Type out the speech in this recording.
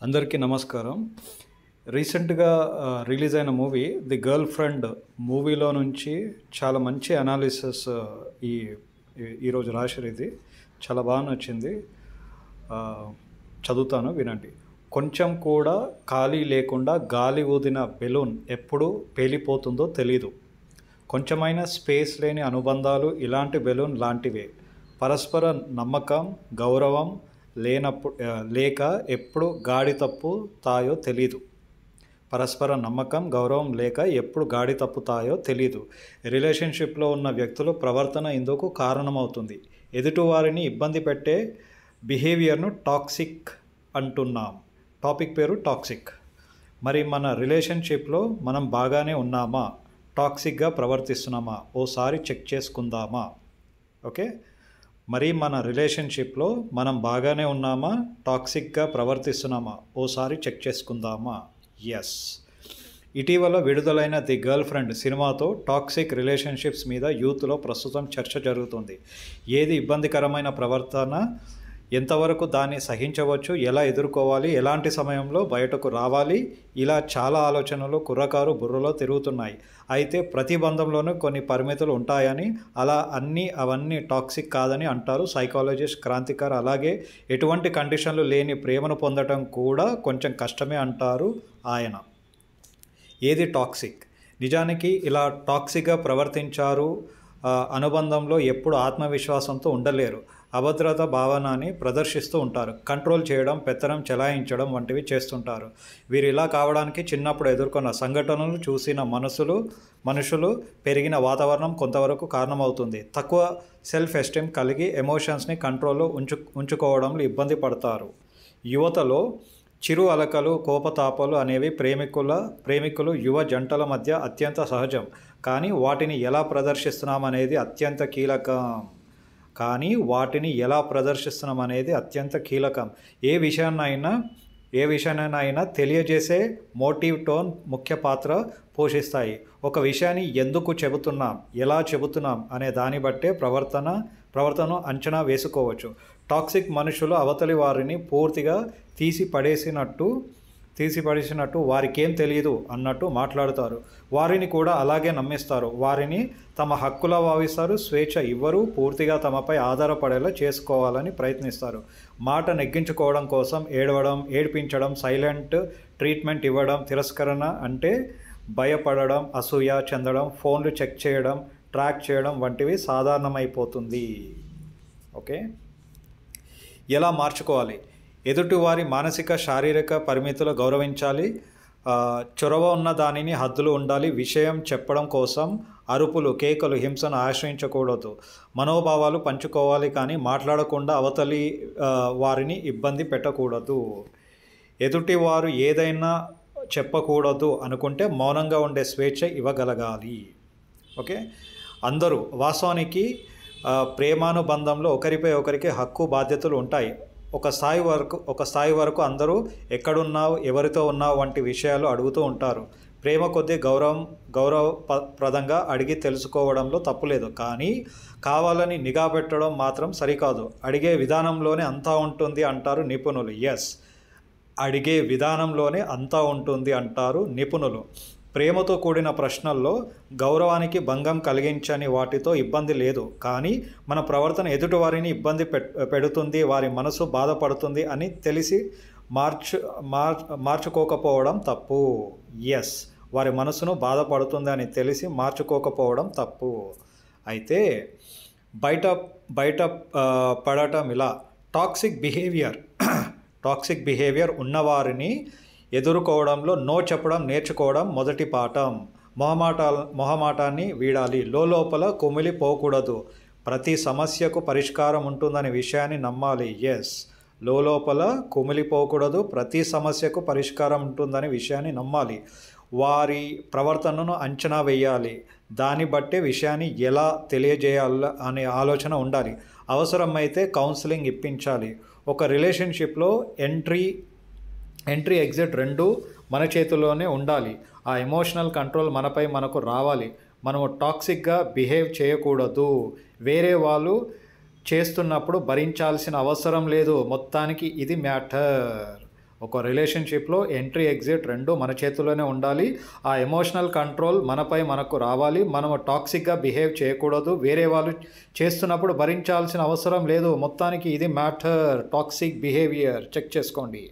అందరికీ నమస్కారం. రీసెంట్‌గా రిలీజ్ అయిన మూవీ 'ది గర్ల్ ఫ్రెండ్' మూవీలో నుంచి చాలా మంచి అనాలిసిస్ ఈ ఈరోజు రాశారు. ఇది చాలా బాగా నచ్చింది. చదువుతాను, వినండి. కొంచెం కూడా ఖాళీ లేకుండా గాలి ఊదిన బెలూన్ ఎప్పుడు పేలిపోతుందో తెలీదు. కొంచెమైనా స్పేస్ లేని అనుబంధాలు ఇలాంటి బెలూన్ లాంటివే. పరస్పర నమ్మకం, గౌరవం లేక ఎప్పుడు గాడి తప్పుతాయో తెలీదు. పరస్పర నమ్మకం, గౌరవం లేక ఎప్పుడు గాడి తప్పుతాయో తెలీదు. రిలేషన్షిప్లో ఉన్న వ్యక్తుల ప్రవర్తన ఇందుకు కారణమవుతుంది. ఎదుటివారిని ఇబ్బంది పెట్టే బిహేవియర్ను టాక్సిక్ అంటున్నాం. టాపిక్ పేరు టాక్సిక్. మరి మన రిలేషన్షిప్లో మనం బాగానే ఉన్నామా? టాక్సిక్గా ప్రవర్తిస్తున్నామా? ఓసారి చెక్ చేసుకుందామా? ఓకే, మరి మన రిలేషన్షిప్లో మనం బాగానే ఉన్నామా? టాక్సిక్గా ప్రవర్తిస్తున్నామా? ఓసారి చెక్ చేసుకుందామా? ఎస్. ఇటీవల విడుదలైన 'ది గర్ల్ ఫ్రెండ్' సినిమాతో టాక్సిక్ రిలేషన్షిప్స్ మీద యూత్లో ప్రస్తుతం చర్చ జరుగుతుంది. ఏది ఇబ్బందికరమైన ప్రవర్తన, ఎంతవరకు దాన్ని సహించవచ్చు, ఎలా ఎదుర్కోవాలి, ఎలాంటి సమయంలో బయటకు రావాలి, ఇలా చాలా ఆలోచనలు కుర్రకారు బుర్రలో తిరుగుతున్నాయి. అయితే ప్రతి బంధంలోనూ కొన్ని పరిమితులు ఉంటాయని, అవన్నీ టాక్సిక్ కాదని అంటారు సైకాలజిస్ట్ క్రాంతికార్. అలాగే ఎటువంటి కండిషన్లు లేని ప్రేమను పొందడం కూడా కొంచెం కష్టమే అంటారు ఆయన. ఏది టాక్సిక్? నిజానికి ఇలా టాక్సిక్గా ప్రవర్తించారు అనుబంధంలో ఎప్పుడు ఆత్మవిశ్వాసంతో ఉండలేరు. అభద్రత భావనని ప్రదర్శిస్తూ ఉంటారు. కంట్రోల్ చేయడం, పెత్తనం చెలాయించడం వంటివి చేస్తుంటారు. వీరు ఇలా కావడానికి చిన్నప్పుడు ఎదుర్కొన్న సంఘటనలు, చూసిన మనుషులు, పెరిగిన వాతావరణం కొంతవరకు కారణమవుతుంది. తక్కువ సెల్ఫ్ ఎస్టీమ్ కలిగి ఎమోషన్స్ని కంట్రోల్లో ఉంచుకోవడంలో ఇబ్బంది పడతారు. యువతలో చిరు అలకలు, కోపతాపాలు అనేవి ప్రేమికులు యువ జంటల మధ్య అత్యంత సహజం. కానీ వాటిని ఎలా ప్రదర్శిస్తున్నామనేది అత్యంత కీలకం. ఏ విషయాన్నైనా తెలియజేసే మోటివ్, టోన్ ముఖ్య పాత్ర పోషిస్తాయి. ఒక విషయాన్ని ఎందుకు చెబుతున్నాం, ఎలా చెబుతున్నాం అనే దాన్ని బట్టే ప్రవర్తనను అంచనా వేసుకోవచ్చు. టాక్సిక్ మనుషులు అవతలి వారిని పూర్తిగా తీసిపడేసినట్టు వారికేం తెలియదు అన్నట్టు మాట్లాడుతారు. వారిని కూడా అలాగే నమ్మిస్తారు. వారిని తమ హక్కులా భావిస్తారు. స్వేచ్ఛ ఇవ్వరు. పూర్తిగా తమపై ఆధారపడేలా చేసుకోవాలని ప్రయత్నిస్తారు. మాట నెగ్గించుకోవడం కోసం ఏడ్పించడం, సైలెంట్ ట్రీట్మెంట్ ఇవ్వడం, తిరస్కరణ అంటే భయపడడం, అసూయ చెందడం, ఫోన్లు చెక్ చేయడం, ట్రాక్ చేయడం వంటివి సాధారణమైపోతుంది. ఓకే, ఎలా మార్చుకోవాలి? ఎదుటివారి మానసిక, శారీరక పరిమితులు గౌరవించాలి. చొరవ ఉన్న దానిని హద్దులు ఉండాలి. విషయం చెప్పడం కోసం అరుపులు, కేకలు, హింసను ఆశ్రయించకూడదు. మనోభావాలు పంచుకోవాలి, కానీ మాట్లాడకుండా అవతలి వారిని ఇబ్బంది పెట్టకూడదు. ఎదుటివారు ఏదైనా చెప్పకూడదు అనుకుంటే మౌనంగా ఉండే స్వేచ్ఛ ఇవ్వగలగాలి. ఓకే, వాస్తవానికి ప్రేమానుబంధంలో ఒకరిపై ఒకరికి హక్కు, బాధ్యతలు ఉంటాయి. ఒక స్థాయి వరకు అందరూ ఎక్కడున్నావు, ఎవరితో ఉన్నావు వంటి విషయాలు అడుగుతూ ఉంటారు. ప్రేమ కొద్దీ గౌరవప్రదంగా అడిగి తెలుసుకోవడంలో తప్పులేదు. కానీ కావాలని నిఘా పెట్టడం మాత్రం సరికాదు. అడిగే విధానంలోనే అంతా ఉంటుంది అంటారు నిపుణులు. ఎస్, అడిగే విధానంలోనే అంతా ఉంటుంది అంటారు నిపుణులు. ప్రేమతో కూడిన ప్రశ్నల్లో గౌరవానికి భంగం కలిగించని వాటితో ఇబ్బంది లేదు. కానీ మన ప్రవర్తన ఎదుటివారిని ఇబ్బంది పెడుతుంది, వారి మనసు బాధపడుతుంది అని తెలిసి మార్చుకోకపోవడం తప్పు. ఎస్, వారి మనసును బాధపడుతుంది అని తెలిసి మార్చుకోకపోవడం తప్పు. అయితే బయట పడటం ఇలా. టాక్సిక్ బిహేవియర్ ఉన్నవారిని ఎదుర్కోవడంలో నో చెప్పడం నేర్చుకోవడం మొదటి పాఠం. మొహమాటాన్ని వీడాలి. లోపల కుమిలిపోకూడదు. ప్రతి సమస్యకు పరిష్కారం ఉంటుందనే విషయాన్ని నమ్మాలి. ఎస్, లోపల కుమిలిపోకూడదు. ప్రతి సమస్యకు పరిష్కారం ఉంటుందనే విషయాన్ని నమ్మాలి. వారి ప్రవర్తనను అంచనా వేయాలి. దాన్ని బట్టే విషయాన్ని ఎలా తెలియజేయాలి అనే ఆలోచన ఉండాలి. అవసరమైతే కౌన్సిలింగ్ ఇప్పించాలి. ఒక రిలేషన్షిప్లో ఎంట్రీ ఎగ్జిట్ రెండూ మన చేతిలోనే ఉండాలి. ఆ ఎమోషనల్ కంట్రోల్ మనకు రావాలి. మనము టాక్సిక్గా బిహేవ్ చేయకూడదు. వేరే వాళ్ళు చేస్తున్నప్పుడు భరించాల్సిన అవసరం లేదు. మొత్తానికి ఇది మ్యాటర్. ఒక రిలేషన్షిప్లో ఎంట్రీ ఎగ్జిట్ రెండు మన చేతుల్లోనే ఉండాలి. ఆ ఎమోషనల్ కంట్రోల్ మనపై మనకు రావాలి. మనం టాక్సిక్గా బిహేవ్ చేయకూడదు. వేరే వాళ్ళు చేస్తున్నప్పుడు భరించాల్సిన అవసరం లేదు. మొత్తానికి ఇది మ్యాటర్. టాక్సిక్ బిహేవియర్ చెక్ చేసుకోండి.